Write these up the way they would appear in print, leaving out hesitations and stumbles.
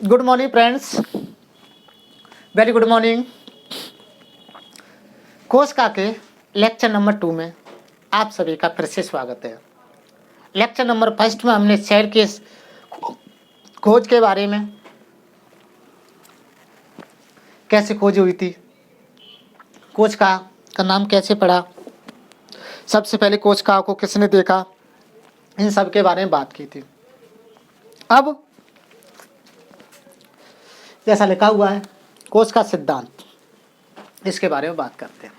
Good morning friends, very good morning. कोशिका के lecture number 2 में आप सभी का फिर से स्वागत है। लेक्चर नंबर 1 में हमने सेल के खोज के बारे में, कैसे खोज हुई थी, कोशिका का नाम कैसे पड़ा, सबसे पहले कोशिका को किसने देखा, इन सब के बारे में बात की थी। अब जैसा लिखा हुआ है कोशिका सिद्धांत, इसके बारे में बात करते हैं।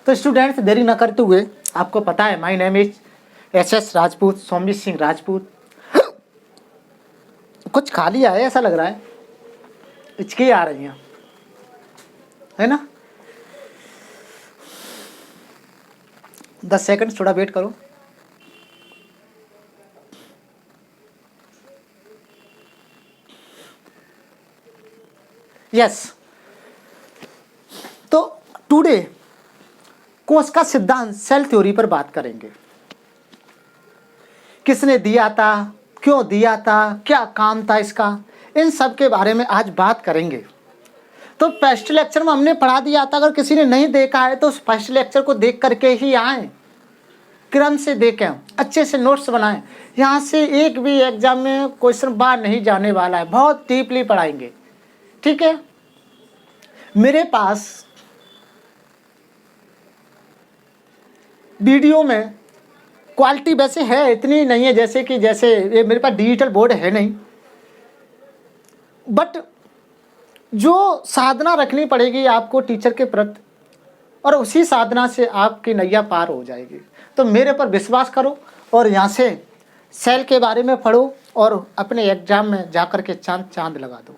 तो स्टूडेंट्स, देरी न करते हुए, आपको पता है my name is S Rajput, Somjeet Singh Rajput. कुछ खा लिया है ऐसा लग रहा है, हिचकी आ रही हैं, है ना। 10 सेकंड थोड़ा वेट करो। यस, तो टुडे कोशिका सिद्धांत सेल थ्योरी पर बात करेंगे। किसने दिया था, क्यों दिया था, क्या काम था इसका, इन सब के बारे में आज बात करेंगे। तो फर्स्ट लेक्चर में हमने पढ़ा दिया था, अगर किसी ने नहीं देखा है तो उस फर्स्ट लेक्चर को देख करके ही आए, क्रम से देखें, अच्छे से नोट्स बनाएं। यहाँ से एक भी एग्जाम में क्वेश्चन बाहर नहीं जाने वाला है, बहुत डीपली पढ़ाएंगे, ठीक है। मेरे पास वीडियो में क्वालिटी वैसे है, इतनी नहीं है जैसे ये मेरे पास डिजिटल बोर्ड है नहीं, बट जो साधना रखनी पड़ेगी आपको टीचर के प्रति, और उसी साधना से आपकी नैया पार हो जाएगी। तो मेरे पर विश्वास करो और यहाँ से सेल के बारे में पढ़ो और अपने एग्जाम में जाकर के चांद लगा दो,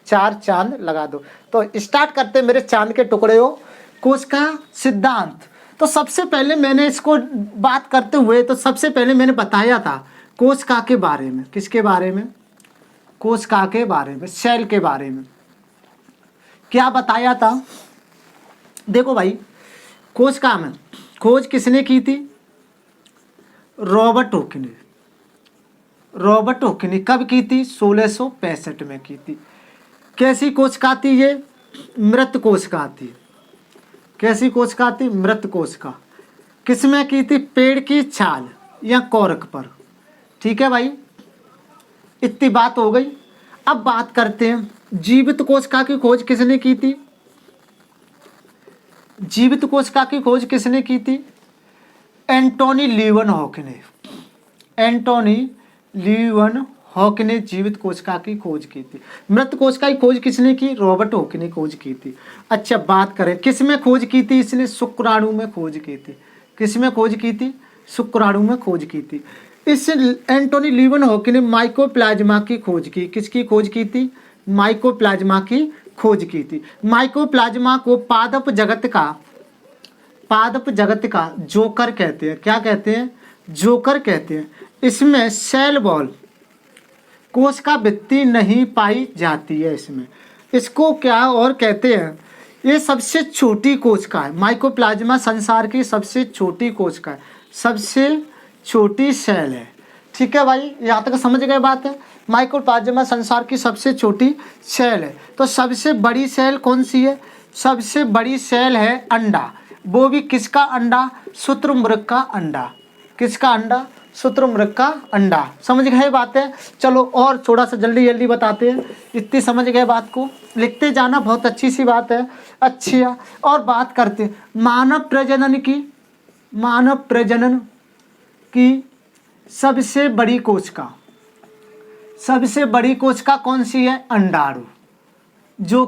4 चांद लगा दो। तो स्टार्ट करते मेरे चांद के टुकड़े हो, कोशिका सिद्धांत। तो सबसे पहले मैंने इसको बात करते हुए, तो सबसे पहले मैंने बताया था कोशिका के बारे में। किसके बारे में? कोशिका के बारे में, सेल के बारे में। क्या बताया था? देखो भाई, कोशिका में खोज किसने की थी? रॉबर्ट हुक ने। रॉबर्ट हुक ने कब की थी? 1665 में की थी। कैसी कोशिका थी ये? मृत कोशिका थी। कैसी कोशिका थी? मृत कोशिका। किसमें की थी? पेड़ की छाल या कोरक पर, ठीक है भाई। इतनी बात हो गई। अब बात करते हैं जीवित कोशिका की खोज किसने की थी? जीवित कोशिका की खोज किसने की थी? एंटोनी लीवनहॉक ने। एंटोनी लीवनहॉक ने जीवित कोशिका की खोज की थी। मृत कोशिका की खोज किसने की? रॉबर्ट हुक ने खोज की थी। अच्छा, बात करें किस में खोज की थी इसने? शुक्राणु में खोज की थी। किस में खोज की थी? शुक्राणु में खोज की थी। इस एंटोनी लीवनहॉक ने माइकोप्लाज्मा की खोज की। किसकी खोज की थी? माइकोप्लाज्मा की खोज की थी। माइकोप्लाज्मा को पादप जगत का जोकर कहते हैं। क्या कहते हैं? जोकर कहते हैं। इसमें सेल वॉल, कोशिका भित्ति नहीं पाई जाती है इसमें। इसको क्या और कहते हैं? ये सबसे छोटी कोशिका है। माइकोप्लाज्मा संसार की सबसे छोटी कोशिका है, सबसे छोटी सेल है, ठीक है भाई। यहाँ तक समझ गए बात है। माइकोप्लाज्मा संसार की सबसे छोटी सेल है। तो सबसे बड़ी सेल कौन सी है? सबसे बड़ी सेल है अंडा। वो भी किसका अंडा? शुतुरमुर्ग का अंडा। किसका अंडा? शुतुरमुर्ग का अंडा। समझ गए बात है। चलो और थोड़ा सा जल्दी बताते हैं। इतनी समझ गए बात को, लिखते जाना, बहुत अच्छी सी बात है। अच्छी है। और बात करते हैं मानव प्रजनन की। मानव प्रजनन की सबसे बड़ी कोशिका, सबसे बड़ी कोशिका कौन सी है? अंडाणु, जो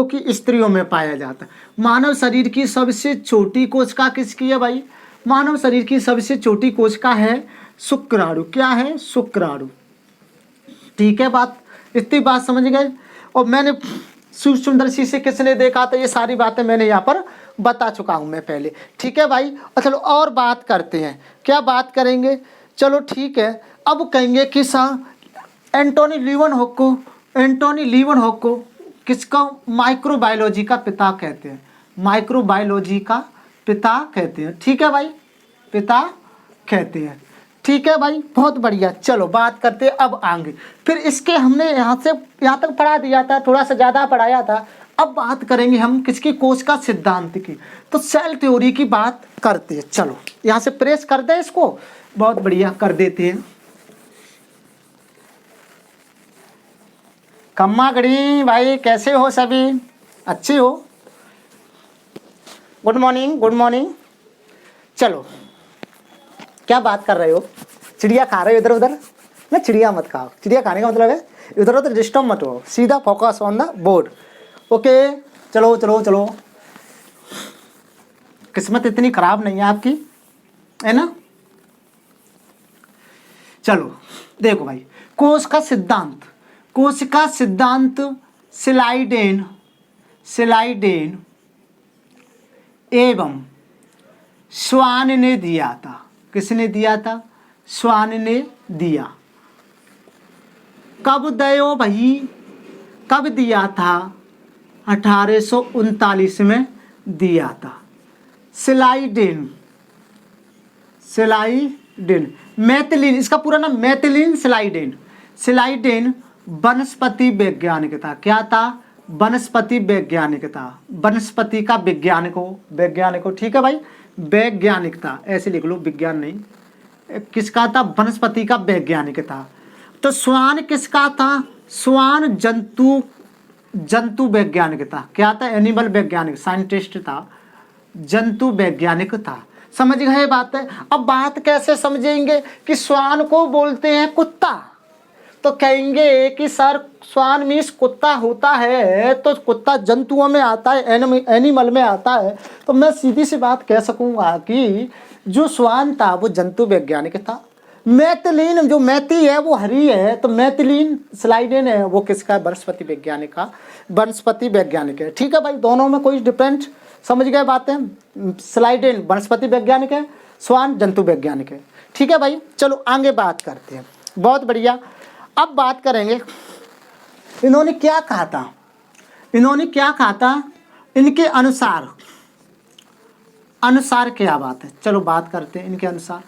कि स्त्रियों में पाया जाता है। मानव शरीर की सबसे छोटी कोशिका किसकी है भाई? मानव शरीर की सबसे छोटी कोशिका है शुक्राणु। क्या है? शुक्राणु, ठीक है बात। इतनी बात समझ गए। और मैंने सूक्ष्मदर्शी से किसने देखा था, ये सारी बातें मैंने यहाँ पर बता चुका हूँ मैं पहले, ठीक है भाई। और चलो और बात करते हैं। क्या बात करेंगे? चलो ठीक है। अब कहेंगे कि एंटोनी लीवनहॉक को किसका माइक्रोबायोलॉजी का पिता कहते हैं? माइक्रोबायोलॉजी का पिता कहते हैं, ठीक है भाई, पिता कहते हैं, ठीक है भाई, बहुत बढ़िया। चलो बात करते अब आगे। फिर इसके हमने यहाँ तक पढ़ा दिया था, थोड़ा सा ज़्यादा पढ़ाया था। अब बात करेंगे हम किसकी, कोशिका सिद्धांत की। तो सेल थ्योरी की बात करते हैं। चलो यहाँ से प्रेस कर दे इसको, बहुत बढ़िया कर देते हैं। कम्मा गड़ी भाई, कैसे हो सभी, अच्छे हो? Good morning, good morning. चलो क्या बात कर रहे हो, चिड़िया खा रहे हो इधर उधर? ना, चिड़िया मत खाओ। चिड़िया खाने का मतलब है इधर उधर डिस्टर्ब मत हो, सीधा focus on the board. Okay, चलो चलो चलो। किस्मत इतनी खराब नहीं है आपकी, है ना? चलो देखो भाई, कोशिका सिद्धांत, कोशिका सिद्धांत स्लाइडेन एवं स्वान ने दिया था। किसने दिया था? स्वान ने दिया। कब दयो भाई, कब दिया था? 1839 में दिया था। स्लाइडेन मैथिलीन, इसका पूरा नाम मैथिलीन स्लाइडेन वनस्पति वैज्ञानिक था। क्या था? वनस्पति वैज्ञानिक था। वनस्पति का वैज्ञानिक हो, ठीक है भाई, वैज्ञानिक था, ऐसे लिख लो, विज्ञान नहीं। किसका था? वनस्पति का वैज्ञानिक था। तो स्वान किसका था? स्वान जंतु वैज्ञानिक था। क्या था? एनिमल वैज्ञानिक, साइंटिस्ट था, जंतु वैज्ञानिक था। समझ गए बात है? अब बात कैसे समझेंगे कि स्वान को बोलते हैं कुत्ता, तो कहेंगे कि सर स्वान मीन्स कुत्ता होता है, तो कुत्ता जंतुओं में आता है, एनिमल में आता है। तो मैं सीधी सी बात कह सकूंगा कि जो स्वान था वो जंतु वैज्ञानिक था। मैथिलीन, जो मैथी है वो हरी है, तो मैथिलीन स्लाइडेन है वो किसका? वनस्पति वैज्ञानिक है। ठीक है भाई, दोनों में कोई डिफरेंट, समझ गए बातें? स्लाइडेन वनस्पति वैज्ञानिक है, स्वान जंतु वैज्ञानिक है। ठीक है भाई, चलो आगे बात करते हैं। बहुत बढ़िया। अब बात करेंगे इन्होंने क्या कहा था, इनके अनुसार क्या बात है। चलो बात करते हैं इनके अनुसार।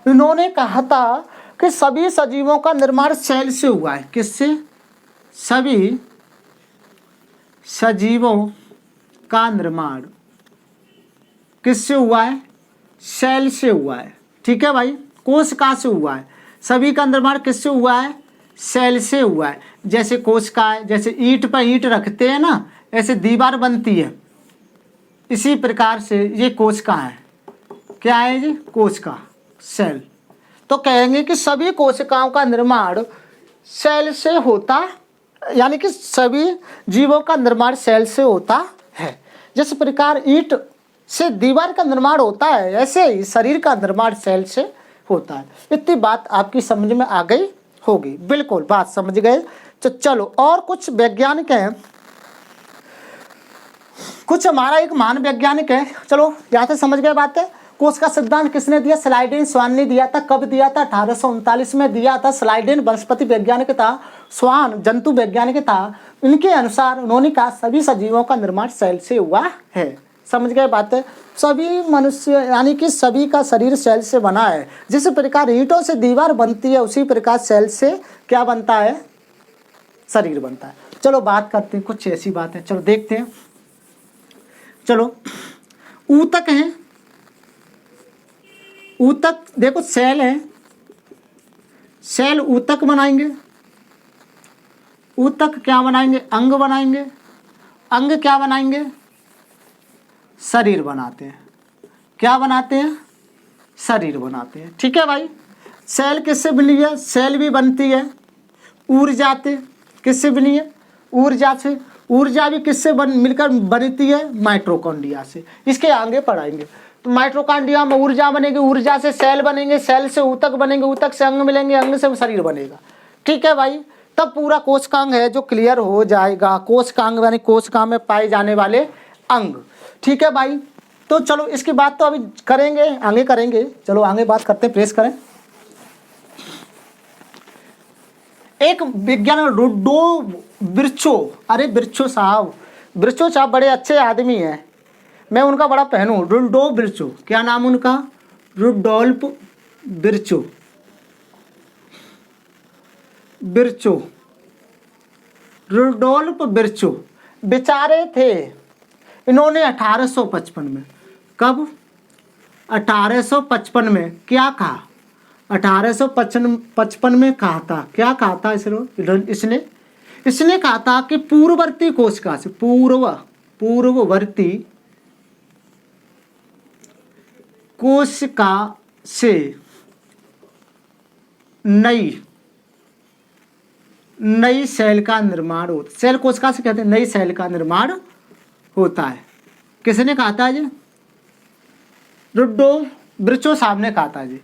इन्होंने कहा था कि सभी सजीवों का निर्माण सेल से हुआ है। किससे? सभी सजीवों का निर्माण किससे हुआ है? सेल से हुआ है। ठीक है भाई, कोशिका से हुआ है। सभी का निर्माण किससे हुआ है? सेल से हुआ है। जैसे कोशिका है, जैसे ईंट पर ईंट रखते हैं ना, ऐसे दीवार बनती है, इसी प्रकार से ये कोशिका है। क्या है जी? कोशिका, सेल। तो कहेंगे कि सभी कोशिकाओं का निर्माण सेल से होता, यानी कि सभी जीवों का निर्माण सेल से होता है। जिस प्रकार ईंट से दीवार का निर्माण होता है, ऐसे ही शरीर का निर्माण सेल से होता है। इतनी बात आपकी समझ में आ गई होगी। बिल्कुल बात समझ गए। तो चलो, और कुछ वैज्ञानिक हैं, कुछ हमारा एक महान वैज्ञानिक है। चलो यहाँ से समझ गए बात है। कोशिका सिद्धांत किसने दिया? स्लाइडेन स्वान ने दिया था। कब दिया था? 1839 में दिया था। स्लाइडेन वनस्पति वैज्ञानिक था, स्वान जंतु वैज्ञानिक था। इनके अनुसार उन्होंने कहा सभी सजीवों का निर्माण सेल से हुआ है। समझ गए बात है? सभी मनुष्य, यानी कि सभी का शरीर सेल से बना है। जिस प्रकार ईंटों से दीवार बनती है, उसी प्रकार सेल से क्या बनता है? शरीर बनता है। चलो बात करते हैं, कुछ ऐसी बात है, चलो देखते हैं। चलो, ऊतक है, ऊतक देखो, सेल है, सेल ऊतक बनाएंगे, ऊतक क्या बनाएंगे? अंग बनाएंगे, अंग क्या बनाएंगे? शरीर बनाते हैं। क्या बनाते हैं? शरीर बनाते हैं। ठीक है भाई, सेल किससे बनी है? सेल भी बनती है ऊर्जा से। किससे बनी है? ऊर्जा से। ऊर्जा भी किससे मिलकर बनती है? माइटोकॉन्ड्रिया से। इसके आगे पढ़ाएंगे। तो माइटोकॉन्ड्रिया में ऊर्जा बनेगी, ऊर्जा से सेल बनेंगे, सेल से ऊतक बनेंगे, ऊतक से अंग मिलेंगे, अंग से शरीर बनेगा। ठीक है भाई, तब पूरा कोशिकांग है जो क्लियर हो जाएगा। कोशिकांग यानी कोशिका में पाए जाने वाले अंग। ठीक है भाई, तो चलो इसकी बात तो अभी करेंगे, आगे करेंगे। चलो आगे बात करते हैं, प्रेस करें। एक विज्ञान रुडो बिरचो, अरे बिरचो साहब बड़े अच्छे आदमी हैं, मैं उनका बड़ा फैन हूँ। रुडो बिरचो, क्या नाम उनका? रुडोल्फ बिरचो। विर्चो, रुडोल्फ विर्चो बेचारे थे। इन्होंने 1855 में, कब? 1855 में क्या कहा? 1855 में कहा था, क्या कहा था इसने कहा था कि पूर्ववर्ती कोशिका से, पूर्ववर्ती कोशिका से नई सेल का निर्माण होता, सेल कोशिका से कहते हैं नई सेल का निर्माण होता है। किसने कहा था जी? रुडोल्फ विर्चो साहब ने कहा था जी।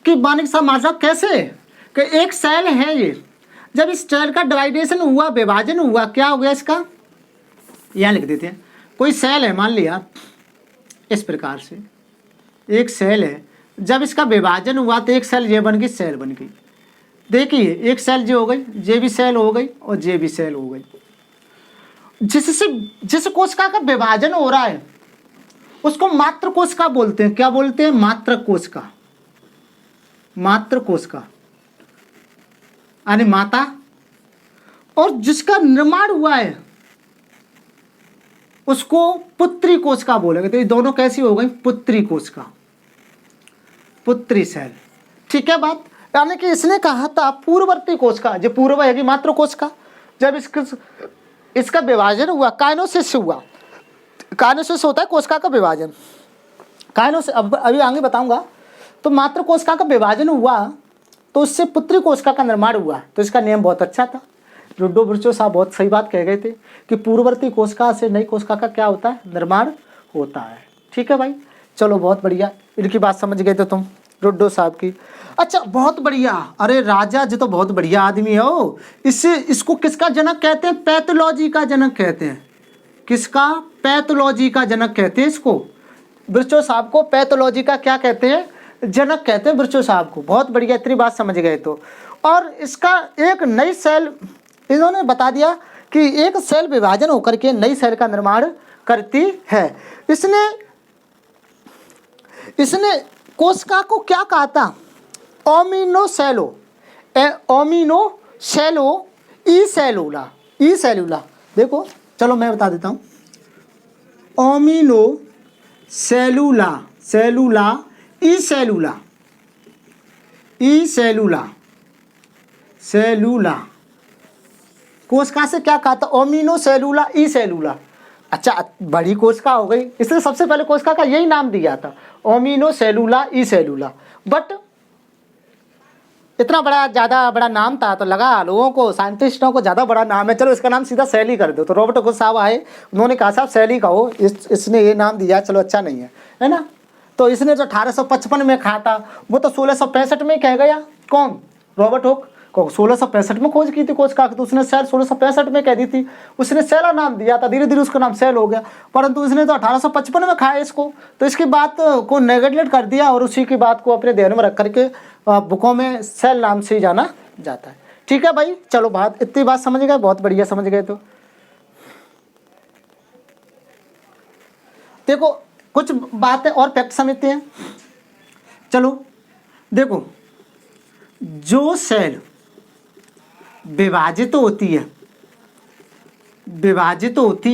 कि मानिक साहब मतलब कैसे कि एक सेल है ये, जब इस सेल का डिवाइडेशन हुआ, विभाजन हुआ, क्या हो गया इसका? यहाँ लिख देते हैं। कोई सेल है, मान लिया इस प्रकार से एक सेल है, जब इसका विभाजन हुआ तो एक सेल ये बन गई, सेल बन गई। देखिए एक सेल जो हो गई, ये भी सेल हो गई और ये भी सेल हो गई। जिस कोशिका का विभाजन हो रहा है उसको मात्र कोशिका बोलते हैं। क्या बोलते हैं? मात्र कोशिका, मात्र कोशिका यानी माता। और जिसका निर्माण हुआ है उसको पुत्री कोशिका बोलेंगे। तो ये दोनों कैसी हो गई? पुत्री कोशिका, पुत्री सेल। ठीक है बात? यानी कि इसने कहा था पूर्ववर्ती कोशिका, जो पूर्व है कि मात्र कोशिका, जब इसका विभाजन हुआ, काइनेसिस हुआ। काइनेसिस होता है कोशिका का विभाजन, काइनेसिस अभी आगे बताऊंगा। तो मात्र कोशिका का विभाजन हुआ तो उससे पुत्री कोशिका का निर्माण हुआ। तो इसका नियम बहुत अच्छा था। रुडोल्फ विर्चो साहब बहुत सही बात कह गए थे कि पूर्ववर्ती कोशिका से नई कोशिका का क्या होता है? निर्माण होता है। ठीक है भाई, चलो बहुत बढ़िया, इनकी बात समझ गए तो तुम रुडोल्फ साहब की। अच्छा बहुत बढ़िया। अरे राजा जी तो बहुत बढ़िया आदमी है हो। इसको किसका जनक कहते हैं? पैथोलॉजी का जनक कहते हैं। किसका? पैथोलॉजी का जनक कहते हैं इसको। विर्चो साहब को पैथोलॉजी का क्या कहते हैं? जनक कहते हैं विर्चो साहब को। बहुत बढ़िया, इतनी बात समझ गए तो। और इसका एक नई सेल इन्होंने बता दिया कि एक सेल विभाजन होकर के नई सेल का निर्माण करती है। इसने कोशिका को क्या कहा था? ओमिनोसेलो, ओमिनोसेलो ई सेलुला। देखो चलो मैं बता देता हूँ। ओमिनोसेलुला, ई सेलुला कोशिका से क्या कहा था? ओमिनोसेलुला ई सेलुला। अच्छा बड़ी कोशिका हो गई, इसने सबसे पहले कोशिका का यही नाम दिया था, ओमिनोसेलुला ई सेलुला। बट इतना ज़्यादा बड़ा नाम था तो लगा लोगों को, साइंटिस्टों को ज़्यादा बड़ा नाम है, चलो इसका नाम सीधा सेल ही कर दो। तो रॉबर्ट कोच साहब आए, उन्होंने कहा साहब सेल ही कहो, इसने ये नाम दिया, चलो अच्छा नहीं है ना। तो इसने जो 1855 में कहा था वो तो 1665 में कह गया। कौन? रॉबर्ट हुक को 1665 में खोज की थी कोशिका की, तो उसने सेल 1665 में कह दी थी। उसने सेला नाम दिया था, धीरे धीरे उसका नाम सेल हो गया। परंतु इसने तो 1855 में खाया इसको, तो इसकी बात को नेगलेक्ट कर दिया और उसी की बात को अपने ध्यान में रख करके बुकों में सेल नाम से ही जाना जाता है। ठीक है भाई, चलो बात इतनी बात समझ गए, बहुत बढ़िया समझ गए। तो देखो कुछ बातें और फैक्ट समझते हैं। चलो देखो, जो सेल विभाजित होती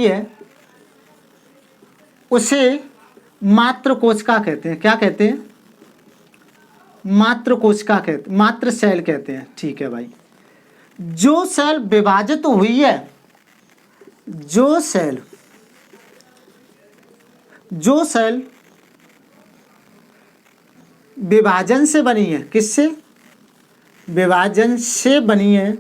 है उसे मात्र कोशिका कहते हैं। क्या कहते हैं? मात्र कोशिका कहते हैं, मात्र सेल कहते हैं। ठीक है भाई, जो सेल विभाजित हुई है, जो सेल विभाजन से बनी है, किससे? विभाजन से बनी है,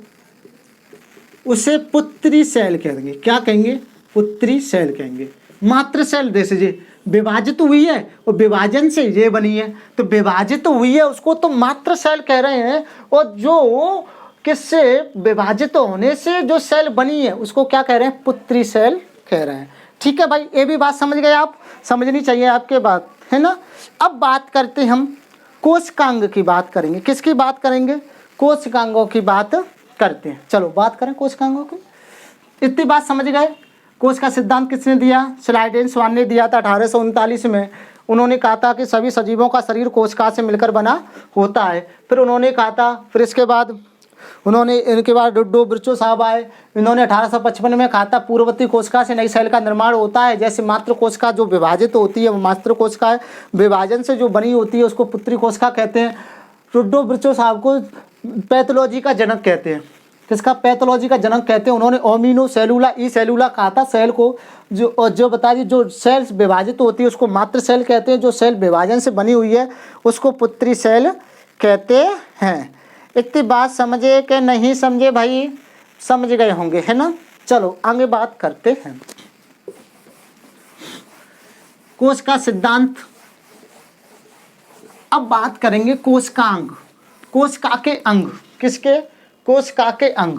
उसे पुत्री सेल कहेंगे। क्या कहेंगे? पुत्री सेल कहेंगे। मात्र सेल जैसे जी विभाजित हुई है और विभाजन से ये बनी है, तो विभाजित हुई है उसको तो मात्र सेल कह रहे हैं, और जो किससे विभाजित होने से जो सेल बनी है उसको क्या कह रहे हैं? पुत्री सेल कह रहे हैं। ठीक है भाई, ये भी बात समझ गए आप, समझनी चाहिए आपके बात, है ना। अब बात करते हैं हम कोशिकांग की बात करेंगे। किसकी बात करेंगे? कोशिकांगों की बात करते हैं। चलो बात करें कोशिकांगों की। इतनी बात समझ गए। कोश का सिद्धांत किसने दिया? स्लाइडेन स्वान ने दिया था 1839 में। उन्होंने कहा था कि सभी सजीवों का शरीर कोशिका से मिलकर बना होता है। फिर उन्होंने कहा था, फिर इसके बाद उन्होंने इनके बाद रुड्डो ब्रिचो साहब आए, इन्होंने 1855 में कहा था पूर्ववर्ती कोशिका से नई सेल का निर्माण होता है। जैसे मातृ कोशिका जो विभाजित होती है वो मातृ कोशिका है, विभाजन से जो बनी होती है उसको पुत्री कोशिका कहते हैं। रुड्डो ब्रिचो साहब को पैथोलॉजी का जनक कहते हैं। किसका? पैथोलॉजी का जनक कहते हैं। उन्होंने ओमिनो सेलुला ई सेलुला कहा था सेल को, जो बता दी जो सेल्स विभाजित होती है उसको मातृ सेल कहते हैं, जो सेल विभाजन से बनी हुई है उसको पुत्री सेल कहते हैं। इतनी बात समझे कि नहीं समझे भाई? समझ गए होंगे, है ना। चलो आगे बात करते हैं। कोश का सिद्धांत। अब बात करेंगे कोशिकांग, कोशिका के अंग। किसके? कोशिका के अंग।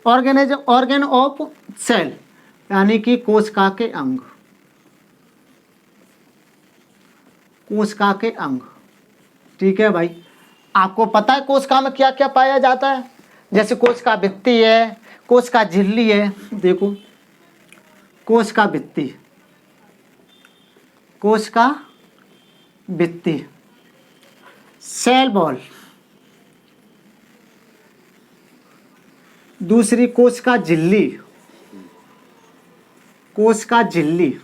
ऑर्गेन ऑफ सेल, यानी कि कोशिका के अंग, कोशिका के अंग। ठीक है भाई, आपको पता है कोशिका में क्या क्या पाया जाता है? जैसे कोशिका भित्ति है, कोशिका झिल्ली है। देखो कोशिका भित्ति, कोशिका भित्ति, सेल वॉल, दूसरी कोशिका झिल्ली, कोशिका झिल्ली,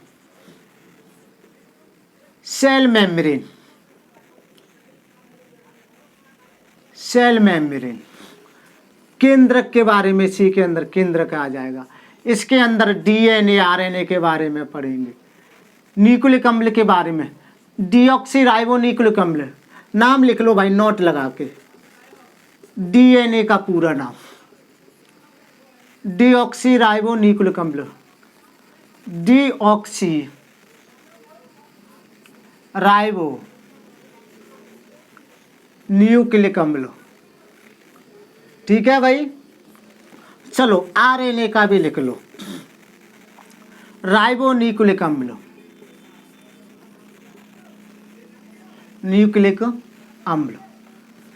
सेल मेम्ब्रेन, सेल मेम्ब्रेन। केंद्रक के बारे में सी के अंदर केंद्रक आ जाएगा। इसके अंदर डीएनए आरएनए के बारे में पढ़ेंगे। न्यूक्लिक अम्ल के बारे में, डीऑक्सी न्यूक्लिक अम्ल, नाम लिख लो भाई नोट लगा के। डीएनए का पूरा नाम डीऑक्सी न्यूक्लिक अम्ल, डीऑक्सी न्यूक्लिक अम्ल। ठीक है भाई। चलो आरएनए का भी लिख लो, न्यूक्लिक अम्ल, न्यूक्लिक अम्ल।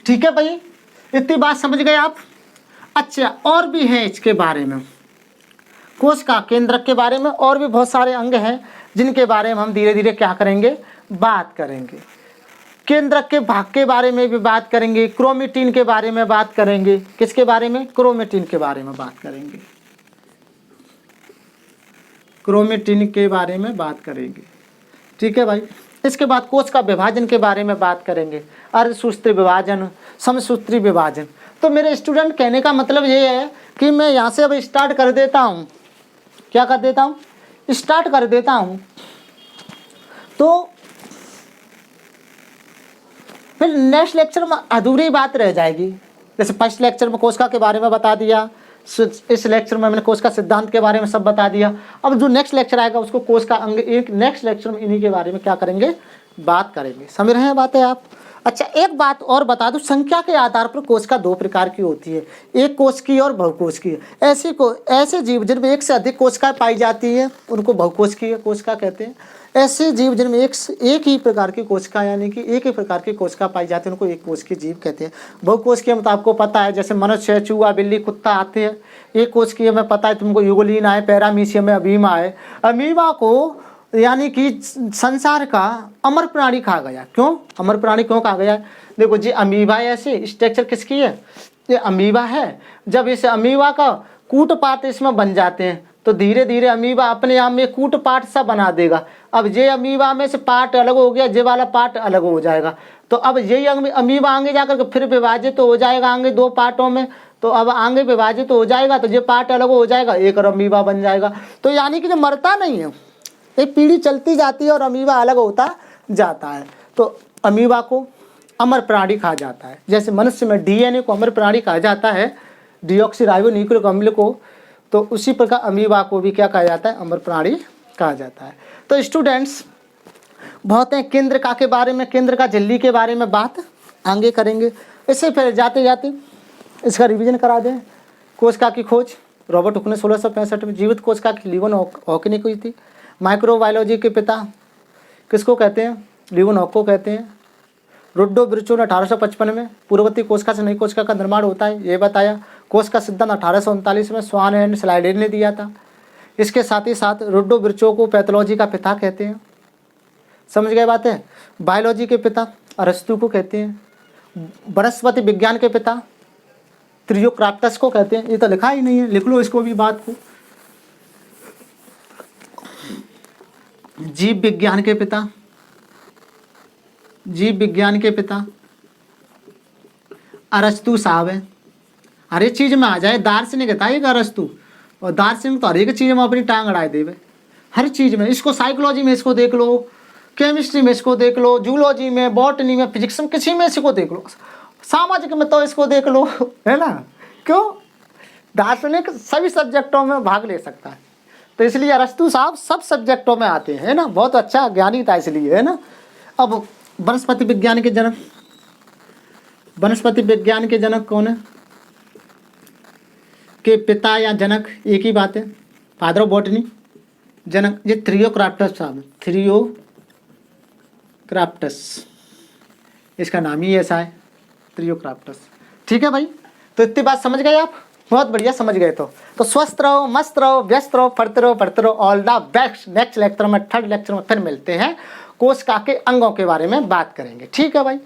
ठीक है भाई, इतनी बात समझ गए आप। अच्छा, और भी हैं इसके बारे में, कोशिका केंद्रक के बारे में और भी बहुत सारे अंग हैं जिनके बारे में हम धीरे धीरे क्या करेंगे, बात करेंगे। केंद्रक के भाग के बारे में भी बात करेंगे, क्रोमेटिन के बारे में बात करेंगे। किसके बारे में? क्रोमेटिन के बारे में बात करेंगे, क्रोमेटिन के बारे में बात करेंगे। ठीक है भाई। इसके बाद कोश का विभाजन के बारे में बात करेंगे, अर्धसूत्री विभाजन, समसूत्री विभाजन। तो मेरे स्टूडेंट, कहने का मतलब ये है कि मैं यहाँ से अब स्टार्ट कर देता हूँ। क्या कर देता हूँ? स्टार्ट कर देता हूँ। तो फिर नेक्स्ट लेक्चर में अधूरी बात रह जाएगी। जैसे फर्स्ट लेक्चर में कोशिका के बारे में बता दिया, इस लेक्चर में मैंने कोशिका सिद्धांत के बारे में सब बता दिया। अब जो नेक्स्ट लेक्चर आएगा उसको कोशिका अंग, एक नेक्स्ट लेक्चर में इन्हीं के बारे में क्या करेंगे, बात करेंगे। समझ रहे हैं बातें आप? अच्छा, एक बात और बता दूं, संख्या के आधार पर कोशिका दो प्रकार की होती है, एक कोशिकीय और बहुकोशिकीय। ऐसे जीव जिनमें एक से अधिक कोशिकाएं पाई जाती है उनको बहुकोशिकीय कोशिका कहते हैं। ऐसे जीव जिनमें एक ही प्रकार की कोशिका, यानी कि एक ही प्रकार की कोशिका पाई जाती है उनको एक कोशिकीय जीव कहते हैं। बहुकोशिकीय में तो आपको पता है, जैसे मनुष्य, चूहा, बिल्ली, कुत्ता आते हैं। एक कोशिकीय में पता है तुमको, यूगोलिन आए, पैरामीशियम में अमीबा है। अमीबा को यानी कि संसार का अमर प्राणी कहा गया। क्यों अमर प्राणी क्यों कहा गया? देखो जी, अमीबा ऐसे स्ट्रक्चर किसकी है? ये अमीबा है। जब इस अमीबा का कूट पार्ट इसमें बन जाते हैं तो धीरे धीरे अमीबा अपने आप में कूट पार्ट सा बना देगा। अब ये अमीबा में से पार्ट अलग हो गया, ये वाला पार्ट अलग हो जाएगा। तो अब यही अमीबा आगे जाकर के फिर विभाजित तो हो जाएगा आगे दो पार्टों में। तो अब आगे विभाजित तो हो जाएगा, तो ये पार्ट अलग हो जाएगा, एक और अमीबा बन जाएगा। तो यानी कि जो मरता नहीं है, एक पीढ़ी चलती जाती है और अमीबा अलग होता जाता है। तो अमीबा को अमर प्राणी कहा जाता है। जैसे मनुष्य में डीएनए को अमर प्राणी कहा जाता है, डीऑक्सीराइबोन्यूक्लिक अम्ल को, तो उसी प्रकार अमीबा को भी क्या कहा जाता है, अमर प्राणी कहा जाता है। तो स्टूडेंट्स, बहुत हैं केंद्रका के बारे में, केंद्रका झिल्ली के बारे में बात आगे करेंगे। इससे फिर जाते जाते इसका रिवीजन करा दें। कोशिका की खोज रॉबर्ट हुक ने 1665 में जीवित कोशिका की लीवन हॉक ने की थी। माइक्रोबायोलॉजी के पिता किसको कहते हैं? लीवन हॉक को कहते हैं। रुड्डो ब्रिचो ने 1855 में पूर्ववर्ती कोशिका से नई कोशिका का निर्माण होता है ये बताया। कोशिका सिद्धांत 1839 में स्वान एंड स्लाइडेन ने दिया था। इसके साथ ही साथ रुड्डो ब्रिचो को पैथोलॉजी का पिता कहते हैं। समझ गए बातें? बायोलॉजी के पिता अरस्तु को कहते हैं। वनस्पति विज्ञान के पिता त्रियोक्राप्टस को कहते हैं। ये तो लिखा ही नहीं है, लिख लो इसको भी बात को। जीव विज्ञान के पिता, जीव विज्ञान के पिता अरस्तु साहब है। हर एक चीज में आ जाए, दार्शनिक था एक अरस्तु, और दार्शनिक तो हर एक चीज में अपनी टांग अड़ाए देवे, हर चीज में। इसको साइकोलॉजी में इसको देख लो, केमिस्ट्री में इसको देख लो, जूलॉजी में, बॉटनी में, फिजिक्स में, किसी में इसको देख लो, सामाजिक में तो इसको देख लो, है ना। क्यों? दार्शनिक सभी सब्जेक्टों में भाग ले सकता है, तो इसलिए अरस्तु साहब सब सब्जेक्टों में आते हैं, है ना। बहुत अच्छा ज्ञानी था इसलिए, है ना। अब वनस्पति विज्ञान के जनक, वनस्पति विज्ञान के जनक कौन है? के पिता या जनक एक ही बात है, फादर ऑफ बॉटनी, जनक। ये थ्रियोक्राप्टस साहब, थ्रियोक्राप्टस, इसका नाम ही ऐसा है, थ्रियोक्राप्टस। ठीक है भाई, तो इतनी बात समझ गए आप? बहुत बढ़िया समझ गए। तो स्वस्थ रहो, मस्त रहो, व्यस्त रहो, पढ़ते रहो, all the best. Next lecture में, थर्ड लेक्चर में फिर मिलते हैं, कोशिका के अंगों के बारे में बात करेंगे। ठीक है भाई।